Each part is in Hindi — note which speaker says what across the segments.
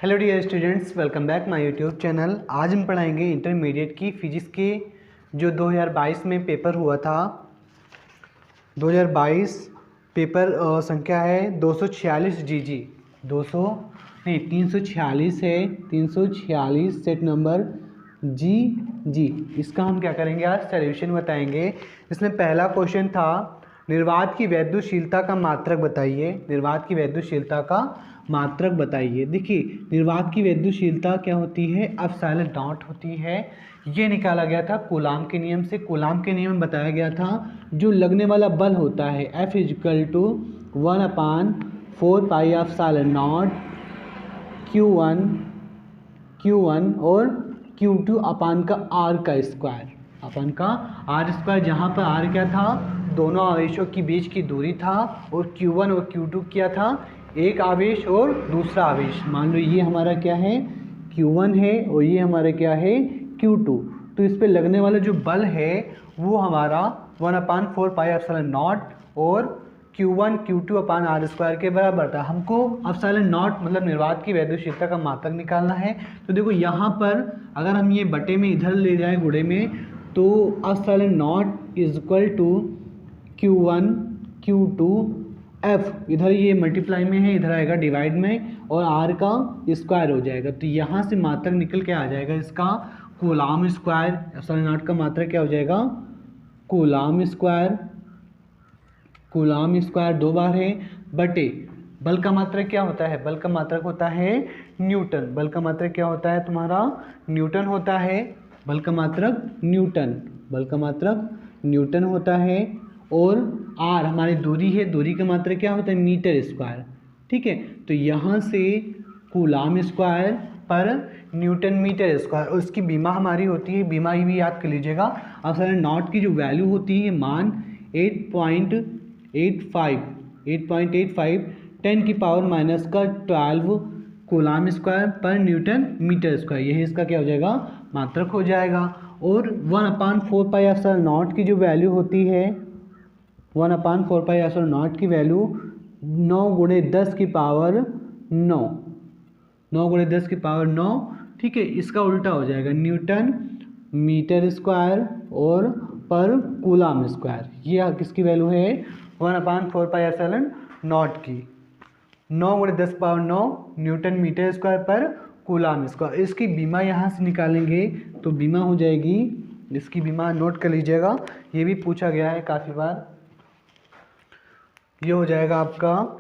Speaker 1: Hello dear students, welcome back my YouTube channel. आज हम पढ़ाएंगे इंटरमीडिएट की फिजिक्स के जो 2022 में पेपर हुआ था। 2022 पेपर संख्या है 246 जीजी 346 है, 346 सेट नंबर जी। इसका हम क्या करेंगे, आज सॉल्यूशन बताएंगे। इसमें पहला क्वेश्चन था निर्वात की वैद्युतशीलता का मात्रक बताइए। निर्वात की वैद्युतशीलता का मात्रक बताइए। देखिए, निर्वात की वैद्युतशीलता क्या होती है, एप्सिलॉन नॉट होती है। ये निकाला गया था कूलाम के नियम से। कूलाम के नियम में बताया गया था जो लगने वाला बल होता है F = 1/4 pi epsilon not Q1 और Q2 अपान का R का स्क्वायर, अपान का R स्क्वायर, जहाँ पर R क्या था, दोनों आवेशों के बीच की दूरी था, और Q1 और Q2 क्या था, एक आवेश और दूसरा आवेश। मान लो ये हमारा क्या है, Q1 है, और ये हमारा क्या है, Q2। तो इस पे लगने वाला जो बल है वो हमारा 1/4 पाई एप्सिलॉन नॉट और Q1 Q2 अपान R स्क्वायर के बराबर था। हमको एप्सिलॉन नॉट मतलब निर्वात की वैद्युतशीलता का मात्रक निकालना है। तो देखो यहाँ पर अगर हम ये बटे में इधर ले जाएं गुणे में, तो epsilon not = Q1 Q2 F, इधर ये मल्टीप्लाई में है, इधर आएगा डिवाइड में, और R का स्क्वायर हो जाएगा। तो यहाँ से मात्रक निकल के आ जाएगा इसका कूलाम स्क्वायर। एप्सिलॉन नॉट का मात्रक क्या हो जाएगा, कूलाम स्क्वायर। कूलाम स्क्वायर दो बार है, बटे बल का मात्रक क्या होता है, बल का मात्रक होता है न्यूटन। बल का मात्रक क्या होता है तुम्हारा, न्यूटन होता है। बल का मात्रक न्यूटन, बल का मात्रक न्यूटन होता है। और R हमारी दूरी है, दूरी का मात्रक क्या होता है, मीटर स्क्वायर। ठीक है, तो यहाँ से कूलाम स्क्वायर पर न्यूटन मीटर स्क्वायर, और उसकी बीमा हमारी होती है, बीमा ही भी याद कर लीजिएगा। एप्सिलॉन नॉट की जो वैल्यू होती है, मान 8.85 10⁻⁻12 कूलाम स्क्वायर पर न्यूटन मीटर स्क्वायर, यही इसका क्या हो जाएगा, मात्रक हो जाएगा। और 1/4 पाई एप्सिलॉन नॉट की जो वैल्यू होती है, 1/4 पाई एप्सिलॉन नॉट की वैल्यू 9 × 10⁹ 9 × 10⁹ ठीक है, इसका उल्टा हो जाएगा न्यूटन मीटर स्क्वायर और पर कूलाम स्क्वायर। ये किसकी वैल्यू है, 1/4 पाई एप्सिलॉन नॉट की, 9 × 10⁹ न्यूटन मीटर स्क्वायर पर कूलाम स्क्वायर। इसकी बीमा यहाँ से निकालेंगे तो बीमा हो जाएगी, इसकी बीमा नोट कर लीजिएगा, ये भी पूछा गया है काफ़ी बार। ये हो जाएगा आपका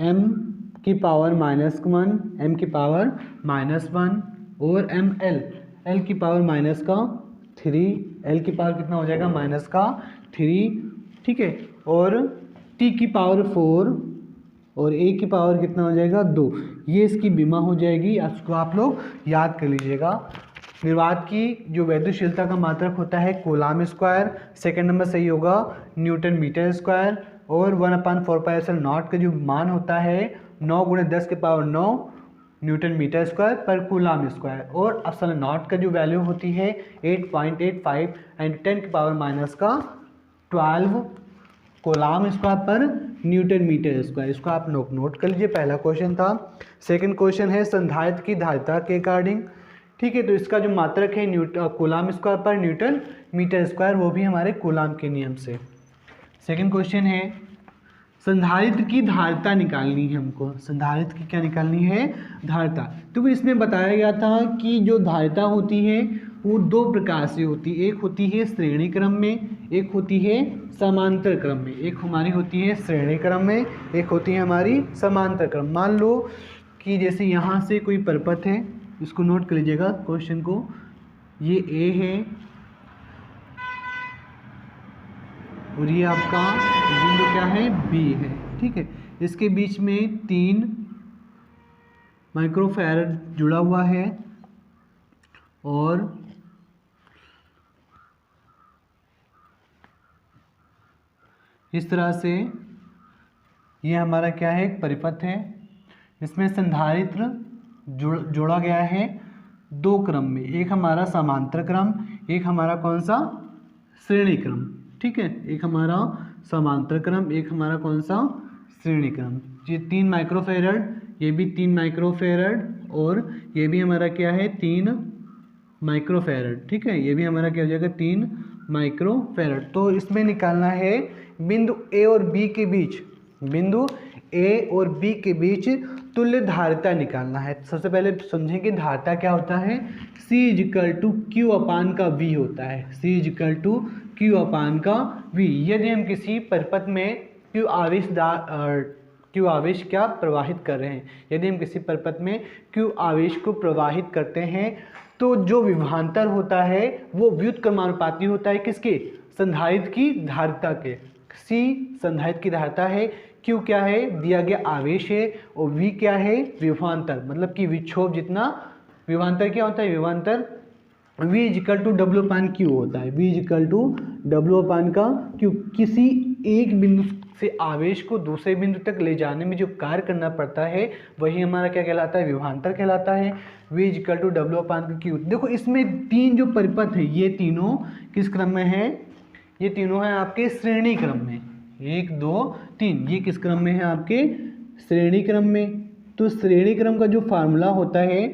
Speaker 1: m⁻⁻1 और ml, l⁻⁻3, l की पावर कितना हो जाएगा, -3, ठीक है, और t⁴ और a की पावर कितना हो जाएगा, 2। ये इसकी बीमा हो जाएगी, इसको आप लोग याद कर लीजिएगा। निर्वात की जो वैद्युतशीलता का मात्रक होता है कूलाम स्क्वायर, सेकंड नंबर सही होगा न्यूटन मीटर स्क्वायर, और 1/4 पाई एप्सिलॉन नॉट का जो मान होता है 9 × 10⁹ न्यूटन मीटर स्क्वायर पर कूलाम स्क्वायर, और एप्सिलॉन नॉट का जो वैल्यू होती है 8.85 × 10⁻⁻12 कूलाम स्क्वायर पर न्यूटन मीटर स्क्वायर। इसको आप नोट कर लीजिए, पहला क्वेश्चन था। सेकंड क्वेश्चन है संधारित्र की धारिता के अकॉर्डिंग। ठीक है, तो इसका जो मात्रक है कूलाम स्क्वायर पर न्यूटन मीटर स्क्वायर, वो भी हमारे कूलाम के नियम से। सेकंड क्वेश्चन है संधारित्र की धारिता निकालनी है हमको। संधारित्र की क्या निकालनी है, धारिता। तो इसमें बताया गया था कि जो धारिता होती है वो दो प्रकार से होती है, एक होती है श्रेणी क्रम में, एक होती है समांतर क्रम में। एक हमारी होती है श्रेणी क्रम में, एक होती है हमारी समांतर क्रम। मान लो कि जैसे यहाँ से कोई परपथ है, इसको नोट कर लीजिएगा क्वेश्चन को, ये A है और ये आपका बिंदु क्या है, B है। ठीक है, इसके बीच में 3 माइक्रोफैरड जुड़ा हुआ है, और इस तरह से ये हमारा क्या है, एक परिपथ है। इसमें संधारित्र जोड़ा गया है 2 क्रम में, एक हमारा समांतर क्रम, एक हमारा कौन सा, श्रेणी क्रम। ठीक है, एक हमारा समांतर क्रम, एक हमारा कौन सा, श्रेणी क्रम। ये 3 माइक्रोफैरड ये भी 3 माइक्रोफेरड, और ये भी हमारा क्या है 3 माइक्रोफेरड, ठीक है। ये भी हमारा क्या हो जाएगा 3 माइक्रोफेरड। तो इसमें निकालना है बिंदु ए और बी के बीच, बिंदु ए और बी के बीच तुल्य धारिता निकालना है। सबसे पहले समझें कि धारिता क्या होता है। C इजिकल टू क्यू अपान का V होता है, C इजिकल टू क्यू अपान का V। यदि हम किसी परिपथ में क्यू आवेश क्या प्रवाहित कर रहे हैं, यदि हम किसी परिपथ में क्यू आवेश को प्रवाहित करते हैं तो जो विभवांतर होता है वो व्युत्क्रमानुपाती होता है किसके, संधारित्र की धारिता के। C संधारित्र की धारिता है, Q क्या है दिया गया आवेश है, और V क्या है विभवांतर, मतलब कि विक्षोभ जितना विभवांतर क्या होता है, विभवांतर V is equal to W upon Q होता है, V is equal to W upon का Q। किसी एक बिंदु से आवेश को दूसरे बिंदु तक ले जाने में जो कार्य करना पड़ता है वही हमारा क्या कहलाता है, विभवांतर कहलाता है। V is equal to W upon का Q। देखो इसमें तीन जो परिपथ है ये तीनों किस क्रम में है, ये तीनों हैं आपके श्रेणी क्रम में, 1 2 3, ये किस क्रम में है आपके श्रेणी क्रम में। तो श्रेणी क्रम का जो फार्मूला होता है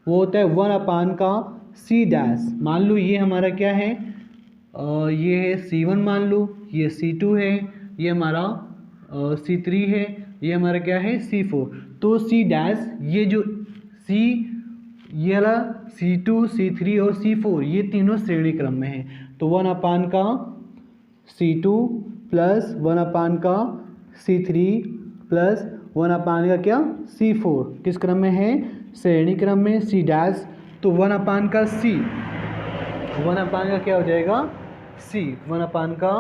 Speaker 1: वो होता है 1 अपान का C डैश। मान लो ये हमारा क्या है, ये है C1 मान लो, ये C2 है, ये हमारा C3 है, ये हमारा क्या है C4। तो C डैश ये जो C, ये वाला C2 C3 और C4 ये तीनों श्रेणी क्रम में है। तो 1 अपान का C2 प्लस 1 अपान का C3 प्लस 1 अपान का क्या C4 किस क्रम में है, श्रेणी क्रम में C डैश। तो 1 अपान का C, 1 अपान का क्या हो जाएगा C, 1 अपान का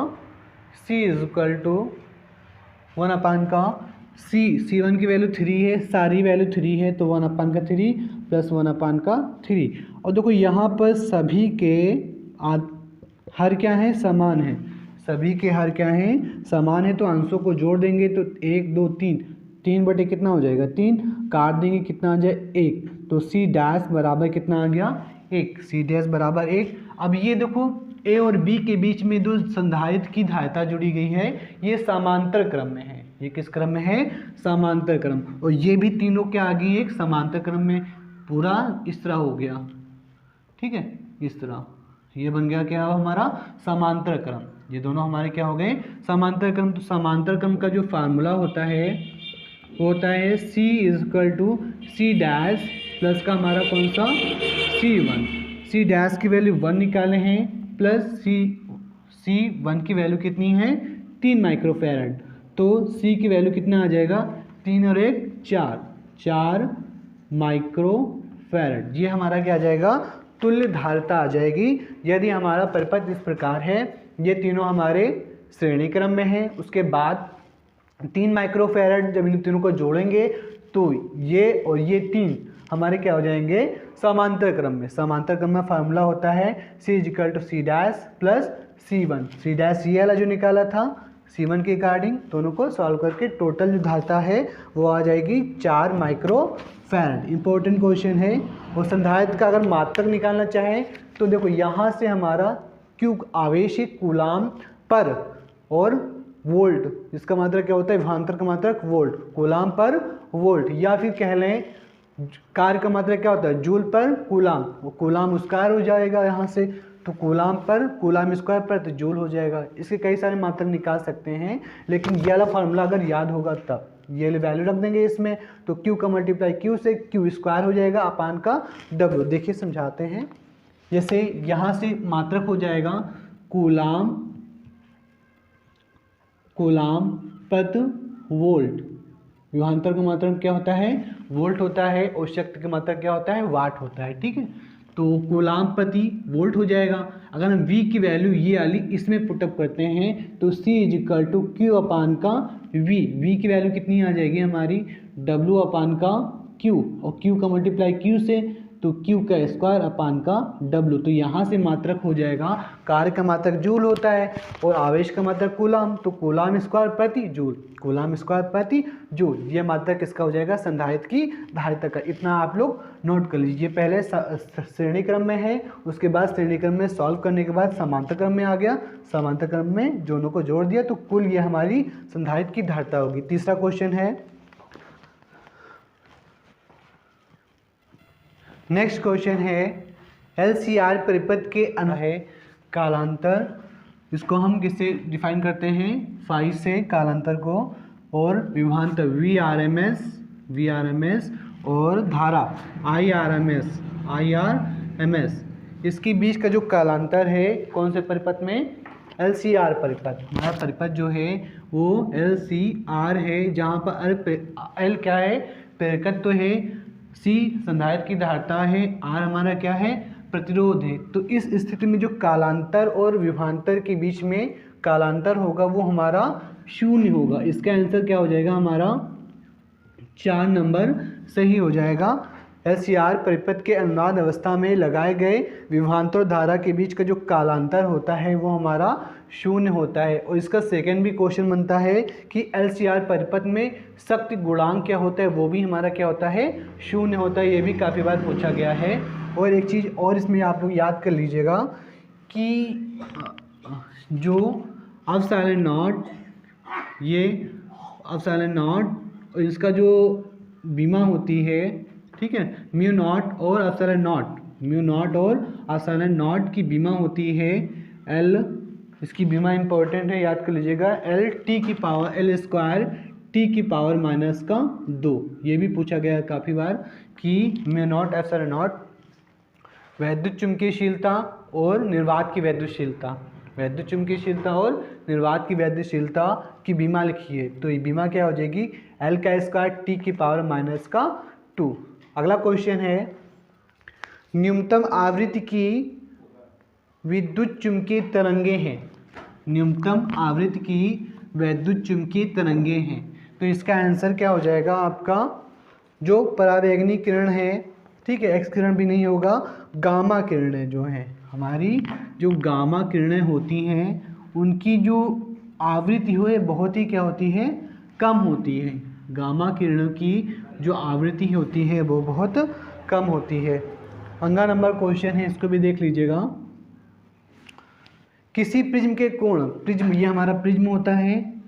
Speaker 1: C इज इक्वल टू 1 अपान का C, C1 की वैल्यू 3 है, सारी वैल्यू 3 है, तो 1 अपान का 3 प्लस 1 अपान का 3। और देखो यहाँ पर सभी के हर क्या है समान है, सभी के हर क्या है समान है, तो अंशों को जोड़ देंगे तो 1 2 3, 3 बटे कितना हो जाएगा 3, काट देंगे कितना आ जाए 1, तो C डैश बराबर कितना आ गया 1, C डैश बराबर 1। अब ये देखो A और B के बीच में जो संधारित्र की धारिता जुड़ी गई है ये समांतर क्रम में है, ये किस क्रम में है समांतर क्रम, और ये भी तीनों क्या आ गई एक समांतर क्रम में, पूरा इस तरह हो गया, ठीक है, इस तरह ये बन गया क्या हमारा समांतर क्रम, ये दोनों हमारे क्या हो गए समांतर क्रम। तो समांतर क्रम का जो फार्मूला होता है वो होता है C is equal to C dash plus का हमारा कौन सा C1, C डैश की वैल्यू 1 निकाले हैं प्लस C1 की वैल्यू कितनी है 3 माइक्रोफैरड, तो C की वैल्यू कितना आ जाएगा 3 और 1 4 माइक्रोफैरड। ये हमारा क्या आ जाएगा तुल्य धारिता आ जाएगी। यदि हमारा परिपथ इस प्रकार है, ये तीनों हमारे श्रेणी क्रम में है, उसके बाद 3 माइक्रोफैरड, जब इन तीनों को जोड़ेंगे तो ये और ये 3 हमारे क्या हो जाएंगे समांतर क्रम में। समांतर क्रम में फार्मूला होता है C is equal to C dash plus C1, C dash ये वाला जो निकाला था C1 के अकॉर्डिंग, दोनों को सॉल्व करके टोटल जो धारिता है वो आ जाएगी 4 माइक्रोफैरड। इंपॉर्टेंट क्वेश्चन है। और संधारित्र का अगर मात्रक निकालना चाहें तो देखो यहाँ से हमारा Q आवेश है कूलाम पर और वोल्ट, इसका मात्रक क्या होता है विभवांतर का मात्रक वोल्ट, कूलाम पर वोल्ट, या फिर कह लें कार्य का मात्रक क्या होता है जूल पर कूलाम, वो कूलाम स्क्वायर हो जाएगा यहाँ से, तो कूलाम पर कूलाम स्क्वायर पर तो जूल हो जाएगा। इसके कई सारे मात्रक निकाल सकते हैं, लेकिन ये वाला फार्मूला अगर याद होगा तब ये वैल्यू रख देंगे इसमें, तो Q का मल्टीप्लाई Q से Q स्क्वायर हो जाएगा अपान का W। देखिए समझाते हैं, जैसे यहाँ से मात्रक हो जाएगा कूलाम प्रति वोल्ट, विभवांतर का मात्रक क्या होता है वोल्ट होता है, और शक्ति का मात्रक क्या होता है वाट होता है, ठीक है। तो कूलाम प्रति वोल्ट हो जाएगा। अगर हम V की वैल्यू ये वाली इसमें पुटअप करते हैं तो C इजिकल टू Q अपान का V की वैल्यू कितनी आ जाएगी हमारी W अपान का Q, और Q का मल्टीप्लाई Q से तो Q का स्क्वायर अपान का W। तो यहाँ से मात्रक हो जाएगा, कार्य का मात्रक जूल होता है और आवेश का मात्रक कूलाम, तो कूलाम स्क्वायर प्रति जूल, कूलाम स्क्वायर प्रति जूल, ये मात्रक किसका हो जाएगा संधारित्र की धारिता का। इतना आप लोग नोट कर लीजिए। पहले श्रेणी क्रम में है, उसके बाद श्रेणी क्रम में सॉल्व करने के बाद समांतर क्रम में आ गया, समांतर क्रम में दोनों को जोड़ दिया तो कुल ये हमारी संधारित्र की धारिता होगी। तीसरा क्वेश्चन है, नेक्स्ट क्वेश्चन है LCR परिपथ के है कालांतर, इसको हम किससे डिफाइन करते हैं, फाई से कालांतर को, और विभवांतर VRMS और धारा IRMS, इसके बीच का जो कालांतर है कौन से परिपथ में, LCR परिपथ। हमारा परिपथ जो है वो LCR है, जहाँ पर L क्या है, प्रेरकत्व है, C संधारित्र की धारिता है, R हमारा क्या है, प्रतिरोध है। तो इस स्थिति में जो कालांतर और विभवांतर के बीच में कालांतर होगा वो हमारा 0 होगा। इसका आंसर क्या हो जाएगा, हमारा 4 नंबर सही हो जाएगा। LCR परिपथ के अनुनाद अवस्था में लगाए गए विभवांतर धारा के बीच का जो कालांतर होता है वो हमारा 0 होता है। और इसका सेकंड भी क्वेश्चन बनता है कि LCR परिपथ में शक्ति गुणांक क्या होता है, वो भी हमारा क्या होता है, 0 होता है। ये भी काफ़ी बार पूछा गया है। और एक चीज़ और इसमें आप लोग याद कर लीजिएगा कि जो एप्सिलॉन नॉट, ये एप्सिलॉन नॉट, इसका जो बीमा होती है, ठीक है, म्यू नॉट और एप्सिलॉन नॉट की बीमा होती है L, इसकी बीमा इंपॉर्टेंट है, याद कर लीजिएगा, L स्क्वायर T की पावर -2। ये भी पूछा गया है काफ़ी बार कि म्यू नॉट एप्सिलॉन नॉट वैद्युत चुम्बकीयशीलता और निर्वात की वैद्युतचुम्बकीयशीलता की बीमा लिखिए। तो ये बीमा क्या हो जाएगी, L का स्क्वायर T की पावर -2। अगला क्वेश्चन है, न्यूनतम आवृत्ति की विद्युत चुम्बकीय तरंगे हैं, न्यूनतम आवृत्ति की वैद्युत चुम्बकीय तरंगे हैं। तो इसका आंसर क्या हो जाएगा आपका, जो परावैंगनी किरण है, ठीक है, एक्स किरण भी नहीं होगा, गामा किरणें जो हैं, हमारी जो गामा किरणें होती हैं उनकी जो आवृत्ति है बहुत ही क्या होती है, कम होती है। गामा किरणों की जो आवृत्ति होती है वो बहुत कम होती है। अगला नंबर क्वेश्चन है, इसको भी देख लीजिएगा। किसी प्रिज्म के कोण, प्रिज्म ये हमारा प्रिज्म होता है,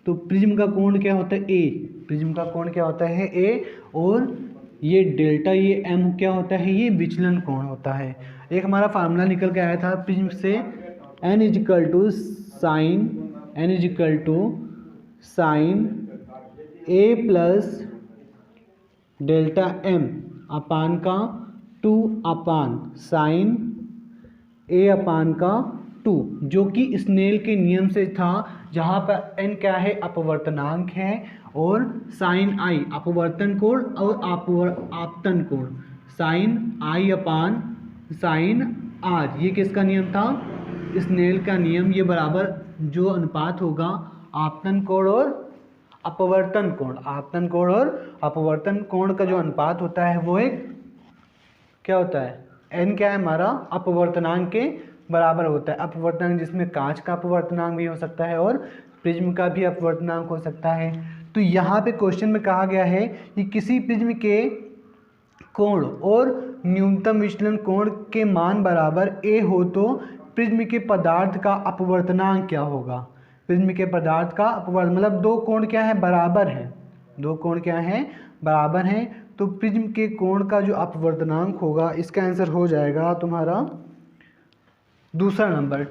Speaker 1: तो प्रिज्म का कोण क्या होता है, A, प्रिज्म का कोण क्या होता है, A, और ये डेल्टा, ये M क्या होता है, ये विचलन कोण होता है। एक हमारा फार्मूला निकल के आया था प्रिज्म से, N = sin A plus delta M अपान का 2 अपान साइन A अपान का 2, जो कि स्नेल के नियम से था, जहाँ पर n क्या है, अपवर्तनांक है, और साइन I अपवर्तन कोण और आपतन कोण, sine I upon sine R, ये किसका नियम था, स्नेल का नियम। ये बराबर जो अनुपात होगा आपतन कोण और अपवर्तन कोण, आपतन कोण और अपवर्तन कोण का जो अनुपात होता है वो एक क्या होता है, n क्या है हमारा, अपवर्तनांक के बराबर होता है। अपवर्तनांक जिसमें कांच का अपवर्तनांक भी हो सकता है और प्रिज्म का भी अपवर्तनांक हो सकता है। तो यहाँ पे क्वेश्चन में कहा गया है कि किसी प्रिज्म के कोण और न्यूनतम विचलन कोण के मान बराबर A हो तो प्रिज्म के पदार्थ का अपवर्तनांक क्या होगा। प्रिज्म के पदार्थ का अपवर्तन मतलब दो कोण क्या है, बराबर हैं, दो कोण क्या हैं, बराबर हैं, तो प्रिज्म के कोण का जो अपवर्तनांक होगा, इसका आंसर हो जाएगा तुम्हारा दूसरा नंबर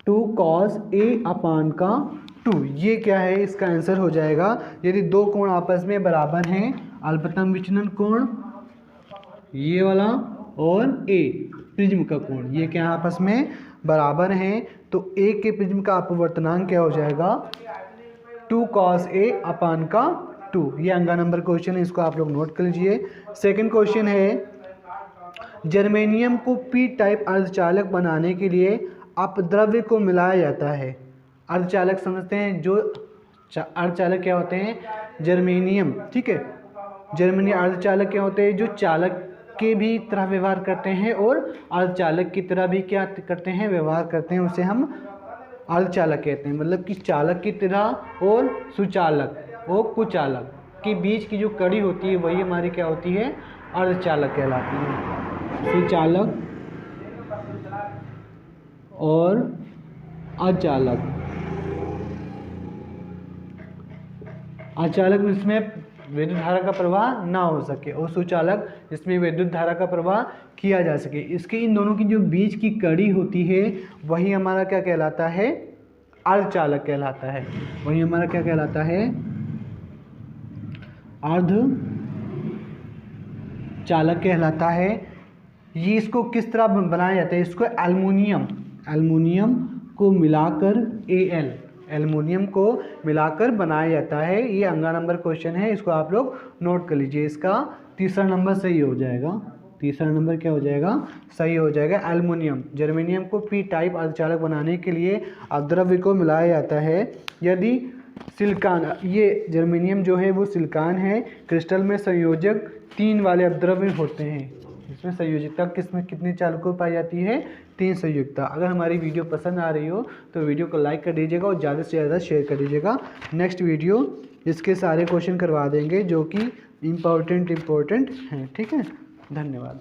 Speaker 1: 2 cos A अपान का 2। ये क्या है, इसका आंसर हो जाएगा, यदि दो कोण आपस में बराबर हैं, अल्पतम विचलन कोण ये वाला और A प्रिज्म का कोण, ये क्या आपस में बराबर हैं, तो A के प्रिज्म का अपवर्तनांक क्या हो जाएगा, 2 cos A अपान का 2। ये अगला नंबर क्वेश्चन है, इसको आप लोग नोट कर लीजिए। सेकंड क्वेश्चन है, जर्मेनियम को पी टाइप अर्धचालक बनाने के लिए अपद्रव्य को मिलाया जाता है। अर्धचालक समझते हैं, जो अर्धचालक क्या होते हैं, जर्मेनियम, ठीक है, जर्मेनियम अर्धचालक क्या होते हैं, जो चालक के भी तरह व्यवहार करते हैं और अर्धचालक की तरह भी क्या करते हैं, व्यवहार करते हैं, उसे हम अर्धचालक कहते हैं। मतलब कि चालक की तरह और सुचालक और कुचालक के बीच की जो कड़ी होती है वही हमारी क्या होती है, अर्धचालक कहलाती है। सुचालक और अचालक, अचालक इसमें विद्युत धारा का प्रवाह ना हो सके, और सुचालक जिसमें विद्युत धारा का प्रवाह किया जा सके। इसके इन दोनों की जो बीच की कड़ी होती है वही हमारा क्या कहलाता है, अर्धचालक कहलाता है। वही हमारा क्या कहलाता है, अर्धचालक कहलाता है। ये इसको किस तरह बनाया जाता है, इसको एल्युमिनियम को मिलाकर एल्युमिनियम को मिलाकर बनाया जाता है। ये 11 नंबर क्वेश्चन है, इसको आप लोग नोट कर लीजिए। इसका तीसरा नंबर सही हो जाएगा। तीसरा नंबर क्या हो जाएगा, सही हो जाएगा एल्युमिनियम। जर्मेनियम को पी टाइप अर्धचालक बनाने के लिए अपद्रव्य को मिलाया जाता है। यदि सिलिकॉन, ये जर्मेनियम जो है वो सिलिकॉन है, क्रिस्टल में संयोजक 3 वाले अपद्रव्य होते हैं। इसमें संयोजकता किसमें कितनी चालकों पाई जाती है, 3 संयोजकता। अगर हमारी वीडियो पसंद आ रही हो तो वीडियो को लाइक कर दीजिएगा और ज़्यादा से ज़्यादा शेयर कर दीजिएगा। नेक्स्ट वीडियो इसके सारे क्वेश्चन करवा देंगे जो कि इम्पोर्टेंट हैं। ठीक है, धन्यवाद।